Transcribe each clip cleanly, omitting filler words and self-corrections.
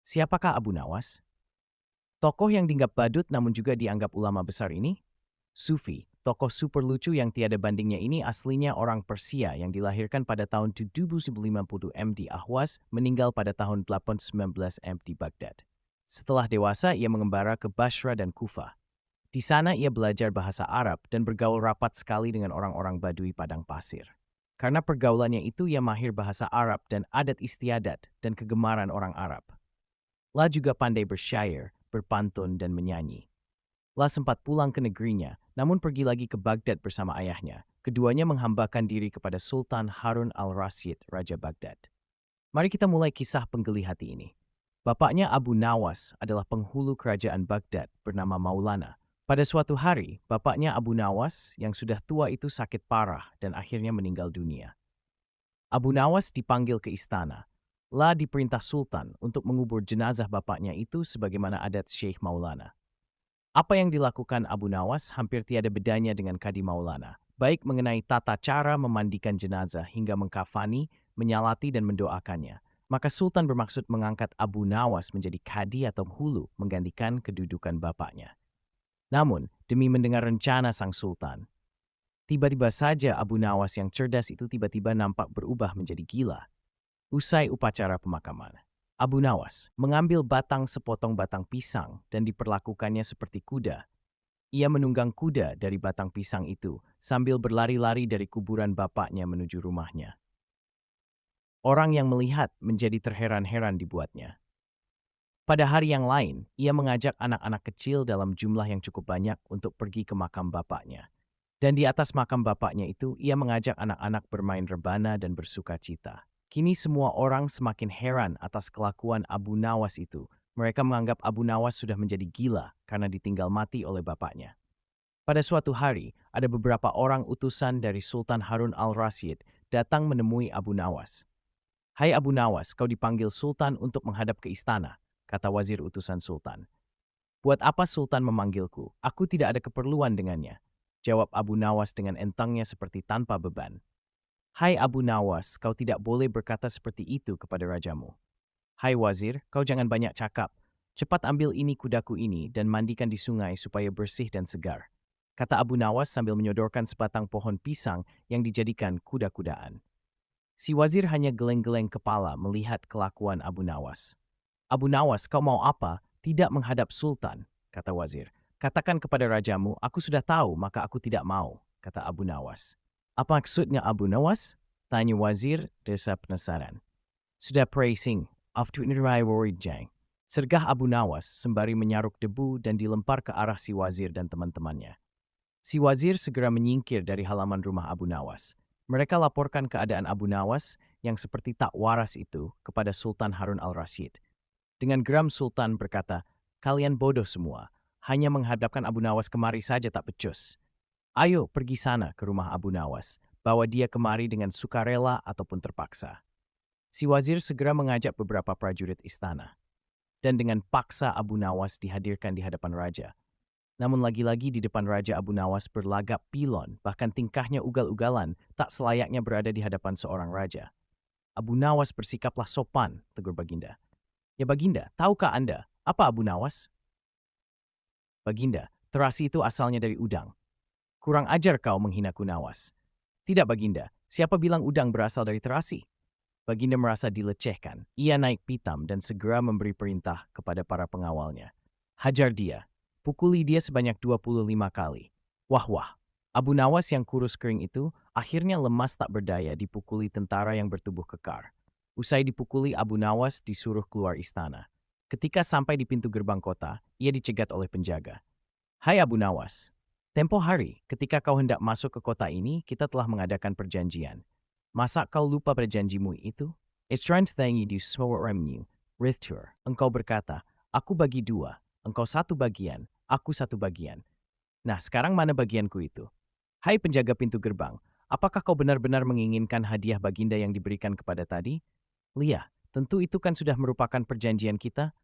Siapakah Abu Nawas? Tokoh yang dianggap badut namun juga dianggap ulama besar ini? Sufi, tokoh super lucu yang tiada bandingnya ini aslinya orang Persia yang dilahirkan pada tahun 750 M di Ahwas, meninggal pada tahun 819 M di Baghdad. Setelah dewasa, ia mengembara ke Basra dan Kufah. Di sana ia belajar bahasa Arab dan bergaul rapat sekali dengan orang-orang Badui padang pasir. Karena pergaulannya itu ia mahir bahasa Arab dan adat istiadat dan kegemaran orang Arab. La juga pandai bersyair, berpantun, dan menyanyi. La sempat pulang ke negerinya, namun pergi lagi ke Baghdad bersama ayahnya. Keduanya menghambakan diri kepada Sultan Harun al-Rasyid, Raja Baghdad. Mari kita mulai kisah penggeli hati ini. Bapaknya Abu Nawas adalah penghulu kerajaan Baghdad bernama Maulana. Pada suatu hari, bapaknya Abu Nawas yang sudah tua itu sakit parah dan akhirnya meninggal dunia. Abu Nawas dipanggil ke istana. La diperintah Sultan untuk mengubur jenazah bapaknya itu sebagaimana adat Syekh Maulana. Apa yang dilakukan Abu Nawas hampir tiada bedanya dengan Kadi Maulana, baik mengenai tata cara memandikan jenazah hingga mengkafani, menyalati dan mendoakannya. Maka Sultan bermaksud mengangkat Abu Nawas menjadi kadi atau hulu menggantikan kedudukan bapaknya. Namun, demi mendengar rencana sang Sultan, tiba-tiba saja Abu Nawas yang cerdas itu tiba-tiba nampak berubah menjadi gila. Usai upacara pemakaman, Abu Nawas mengambil sepotong batang pisang dan diperlakukannya seperti kuda. Ia menunggang kuda dari batang pisang itu sambil berlari-lari dari kuburan bapaknya menuju rumahnya. Orang yang melihat menjadi terheran-heran dibuatnya. Pada hari yang lain, ia mengajak anak-anak kecil dalam jumlah yang cukup banyak untuk pergi ke makam bapaknya. Dan di atas makam bapaknya itu, ia mengajak anak-anak bermain rebana dan bersuka cita. Kini semua orang semakin heran atas kelakuan Abu Nawas itu. Mereka menganggap Abu Nawas sudah menjadi gila karena ditinggal mati oleh bapaknya. Pada suatu hari, ada beberapa orang utusan dari Sultan Harun al-Rasyid datang menemui Abu Nawas. "Hai Abu Nawas, kau dipanggil Sultan untuk menghadap ke istana," kata wazir utusan Sultan. "Buat apa Sultan memanggilku? Aku tidak ada keperluan dengannya," jawab Abu Nawas dengan entangnya seperti tanpa beban. "Hai Abu Nawas, kau tidak boleh berkata seperti itu kepada rajamu." "Hai wazir, kau jangan banyak cakap. Cepat ambil ini kudaku ini dan mandikan di sungai supaya bersih dan segar," kata Abu Nawas sambil menyodorkan sebatang pohon pisang yang dijadikan kuda-kudaan. Si wazir hanya geleng-geleng kepala melihat kelakuan Abu Nawas. "Abu Nawas, kau mau apa? Tidak menghadap Sultan," kata wazir. "Katakan kepada rajamu, aku sudah tahu maka aku tidak mau," kata Abu Nawas. "Apa maksudnya Abu Nawas?" tanya wazir desa penasaran. "Sudah praising, after nirai jang," sergah Abu Nawas sembari menyaruk debu dan dilempar ke arah si wazir dan teman-temannya. Si wazir segera menyingkir dari halaman rumah Abu Nawas. Mereka laporkan keadaan Abu Nawas yang seperti tak waras itu kepada Sultan Harun al-Rasyid. Dengan geram Sultan berkata, "Kalian bodoh semua, hanya menghadapkan Abu Nawas kemari saja tak becus. Ayo pergi sana ke rumah Abu Nawas, bawa dia kemari dengan sukarela ataupun terpaksa." Si wazir segera mengajak beberapa prajurit istana. Dan dengan paksa Abu Nawas dihadirkan di hadapan raja. Namun lagi-lagi di depan Raja Abu Nawas berlagak pilon, bahkan tingkahnya ugal-ugalan, tak selayaknya berada di hadapan seorang raja. "Abu Nawas bersikaplah sopan," tegur Baginda. "Ya Baginda, tahukah Anda apa Abu Nawas?" "Baginda, terasi itu asalnya dari udang. Kurang ajar kau menghinaku Nawas." "Tidak Baginda, siapa bilang udang berasal dari terasi?" Baginda merasa dilecehkan. Ia naik pitam dan segera memberi perintah kepada para pengawalnya. "Hajar dia, pukuli dia sebanyak 25 kali." Wah wah, Abu Nawas yang kurus kering itu akhirnya lemas tak berdaya dipukuli tentara yang bertubuh kekar. Usai dipukuli, Abu Nawas disuruh keluar istana. Ketika sampai di pintu gerbang kota, ia dicegat oleh penjaga. "Hai Abu Nawas, tempo hari ketika kau hendak masuk ke kota ini, kita telah mengadakan perjanjian. Masa kau lupa perjanjimu itu? It's trying to thank you di seorang Rithtur. Engkau berkata, aku bagi dua, engkau satu bagian, aku satu bagian. Nah, sekarang mana bagianku itu? Hai penjaga pintu gerbang, apakah kau benar-benar menginginkan hadiah baginda yang diberikan kepada tadi?" "Lia, tentu itu kan sudah merupakan perjanjian kita."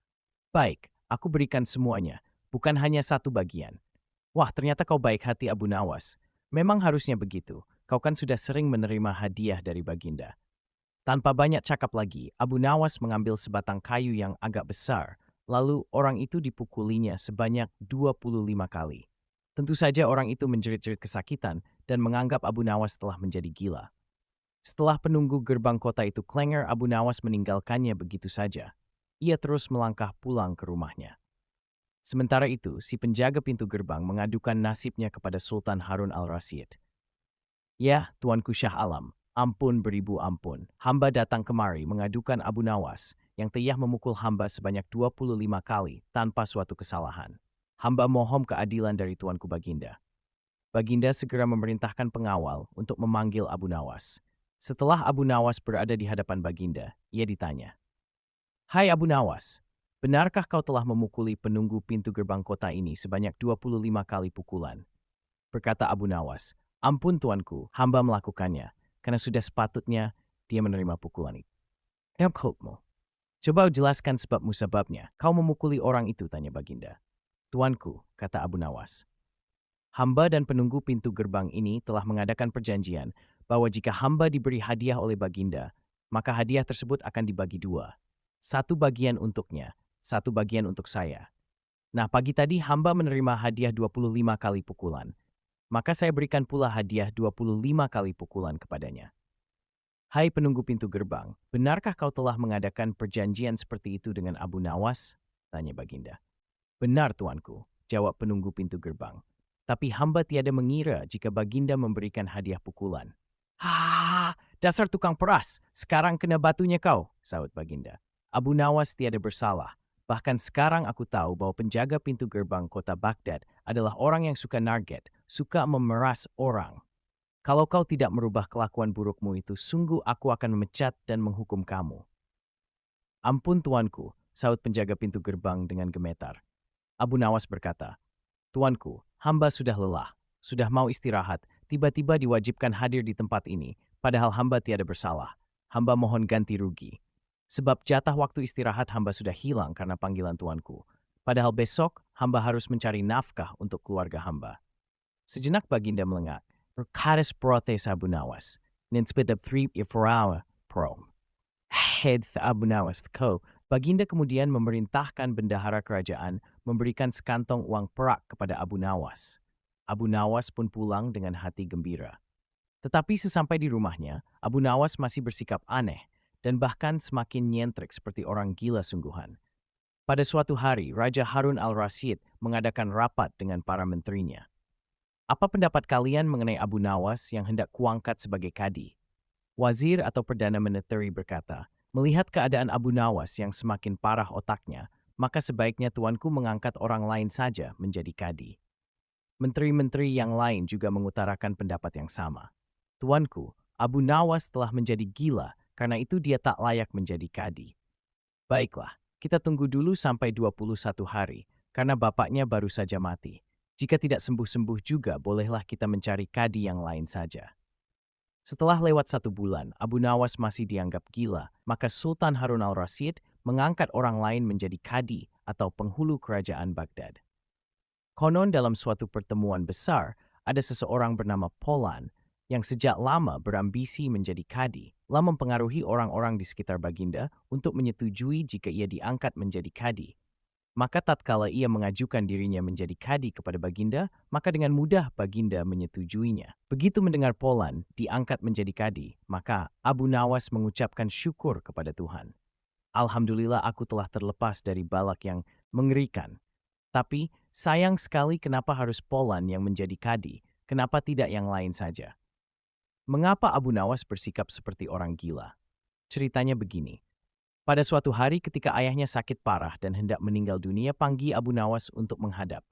"Baik, aku berikan semuanya, bukan hanya satu bagian." "Wah, ternyata kau baik hati Abu Nawas. Memang harusnya begitu. Kau kan sudah sering menerima hadiah dari baginda." Tanpa banyak cakap lagi, Abu Nawas mengambil sebatang kayu yang agak besar, lalu orang itu dipukulinya sebanyak 25 kali. Tentu saja orang itu menjerit-jerit kesakitan dan menganggap Abu Nawas telah menjadi gila. Setelah penunggu gerbang kota itu kelengger, Abu Nawas meninggalkannya begitu saja. Ia terus melangkah pulang ke rumahnya. Sementara itu, si penjaga pintu gerbang mengadukan nasibnya kepada Sultan Harun al-Rasyid. "Ya, Tuanku Syah Alam, ampun beribu ampun. Hamba datang kemari mengadukan Abu Nawas yang telah memukul hamba sebanyak 25 kali tanpa suatu kesalahan. Hamba mohon keadilan dari Tuanku Baginda." Baginda segera memerintahkan pengawal untuk memanggil Abu Nawas. Setelah Abu Nawas berada di hadapan Baginda, ia ditanya, "Hai Abu Nawas, benarkah kau telah memukuli penunggu pintu gerbang kota ini sebanyak 25 kali pukulan?" Berkata Abu Nawas, "Ampun tuanku, hamba melakukannya, karena sudah sepatutnya dia menerima pukulan itu." "Hukmu. Coba jelaskan sebab musababnya. Kau memukuli orang itu," tanya Baginda. "Tuanku," kata Abu Nawas, "hamba dan penunggu pintu gerbang ini telah mengadakan perjanjian bahwa jika hamba diberi hadiah oleh Baginda, maka hadiah tersebut akan dibagi dua. Satu bagian untuknya, satu bagian untuk saya. Nah, pagi tadi hamba menerima hadiah 25 kali pukulan. Maka saya berikan pula hadiah 25 kali pukulan kepadanya." "Hai penunggu pintu gerbang, benarkah kau telah mengadakan perjanjian seperti itu dengan Abu Nawas?" tanya Baginda. "Benar tuanku," jawab penunggu pintu gerbang. "Tapi hamba tiada mengira jika Baginda memberikan hadiah pukulan." "Hah, dasar tukang peras, sekarang kena batunya kau," sahut Baginda. "Abu Nawas tiada bersalah. Bahkan sekarang aku tahu bahwa penjaga pintu gerbang kota Baghdad adalah orang yang suka narget, suka memeras orang. Kalau kau tidak merubah kelakuan burukmu itu, sungguh aku akan memecat dan menghukum kamu." "Ampun tuanku," sahut penjaga pintu gerbang dengan gemetar. Abu Nawas berkata, "Tuanku, hamba sudah lelah, sudah mau istirahat, tiba-tiba diwajibkan hadir di tempat ini, padahal hamba tiada bersalah. Hamba mohon ganti rugi. Sebab jatah waktu istirahat hamba sudah hilang karena panggilan tuanku. Padahal besok hamba harus mencari nafkah untuk keluarga hamba." Sejenak Baginda melengak. "Perkatas protes Abu Nawas. Ninspedab 3 ifrawa pro." Head Abu Nawas ko. Baginda kemudian memerintahkan bendahara kerajaan memberikan sekantong uang perak kepada Abu Nawas. Abu Nawas pun pulang dengan hati gembira. Tetapi sesampai di rumahnya, Abu Nawas masih bersikap aneh dan bahkan semakin nyentrik seperti orang gila sungguhan. Pada suatu hari, Raja Harun al-Rasyid mengadakan rapat dengan para menterinya. "Apa pendapat kalian mengenai Abu Nawas yang hendak kuangkat sebagai kadi?" Wazir atau Perdana Menteri berkata, "Melihat keadaan Abu Nawas yang semakin parah otaknya, maka sebaiknya tuanku mengangkat orang lain saja menjadi kadi." Menteri-menteri yang lain juga mengutarakan pendapat yang sama. "Tuanku, Abu Nawas telah menjadi gila, karena itu dia tak layak menjadi kadi." "Baiklah, kita tunggu dulu sampai 21 hari, karena bapaknya baru saja mati. Jika tidak sembuh-sembuh juga, bolehlah kita mencari kadi yang lain saja." Setelah lewat 1 bulan, Abu Nawas masih dianggap gila, maka Sultan Harun al-Rasyid mengangkat orang lain menjadi kadi atau penghulu kerajaan Baghdad. Konon dalam suatu pertemuan besar, ada seseorang bernama Polan yang sejak lama berambisi menjadi kadi, lalu mempengaruhi orang-orang di sekitar Baginda untuk menyetujui jika ia diangkat menjadi kadi. Maka tatkala ia mengajukan dirinya menjadi kadi kepada Baginda, maka dengan mudah Baginda menyetujuinya. Begitu mendengar Polan diangkat menjadi kadi, maka Abu Nawas mengucapkan syukur kepada Tuhan. "Alhamdulillah aku telah terlepas dari balak yang mengerikan. Tapi sayang sekali kenapa harus Polan yang menjadi kadi, kenapa tidak yang lain saja?" Mengapa Abu Nawas bersikap seperti orang gila? Ceritanya begini. Pada suatu hari ketika ayahnya sakit parah dan hendak meninggal dunia, panggil Abu Nawas untuk menghadap.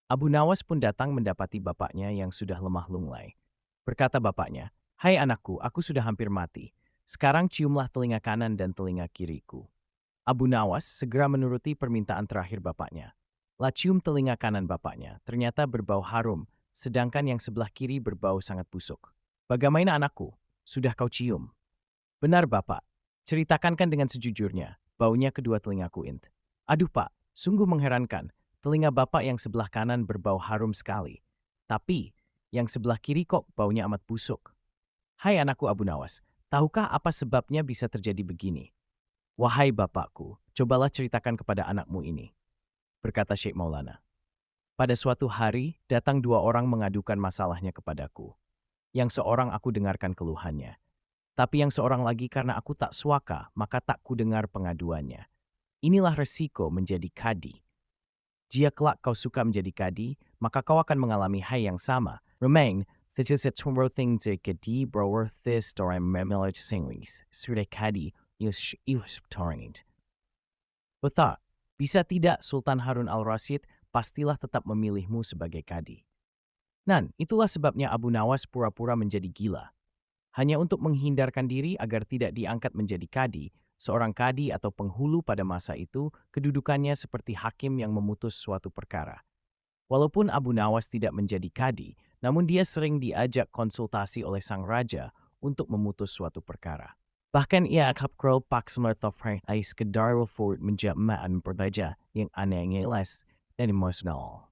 Abu Nawas pun datang mendapati bapaknya yang sudah lemah lunglai. Berkata bapaknya, "Hai anakku, aku sudah hampir mati. Sekarang ciumlah telinga kanan dan telinga kiriku." Abu Nawas segera menuruti permintaan terakhir bapaknya. Lah cium telinga kanan bapaknya, ternyata berbau harum, sedangkan yang sebelah kiri berbau sangat busuk. "Bagaimana anakku? Sudah kau cium?" "Benar bapak. Ceritakan kan dengan sejujurnya, baunya kedua telingaku int." "Aduh pak, sungguh mengherankan. Telinga bapak yang sebelah kanan berbau harum sekali. Tapi, yang sebelah kiri kok baunya amat busuk." "Hai anakku Abu Nawas, Tahukah apa sebabnya bisa terjadi begini? Wahai bapakku, cobalah ceritakan kepada anakmu ini, berkata Syekh Maulana. Pada suatu hari, datang dua orang mengadukan masalahnya kepadaku. Yang seorang aku dengarkan keluhannya. Tapi yang seorang lagi karena aku tak suaka, maka tak kudengar pengaduannya. Inilah resiko menjadi kadi. Jika kelak kau suka menjadi kadi, maka kau akan mengalami hal yang sama. Remain, things kadi berworthis dorang memelaj singwis. Sudah kadi, yus torrent. Betul, bisa tidak Sultan Harun al-Rasyid pastilah tetap memilihmu sebagai kadi. Dan itulah sebabnya Abu Nawas pura-pura menjadi gila. Hanya untuk menghindarkan diri agar tidak diangkat menjadi kadi, seorang kadi atau penghulu pada masa itu kedudukannya seperti hakim yang memutus suatu perkara. Walaupun Abu Nawas tidak menjadi kadi, namun dia sering diajak konsultasi oleh sang raja untuk memutus suatu perkara. Bahkan ia akan krow paksmer tofre ay skedarul forward menjama'an perdaja yang aneh-aneh dan emosional.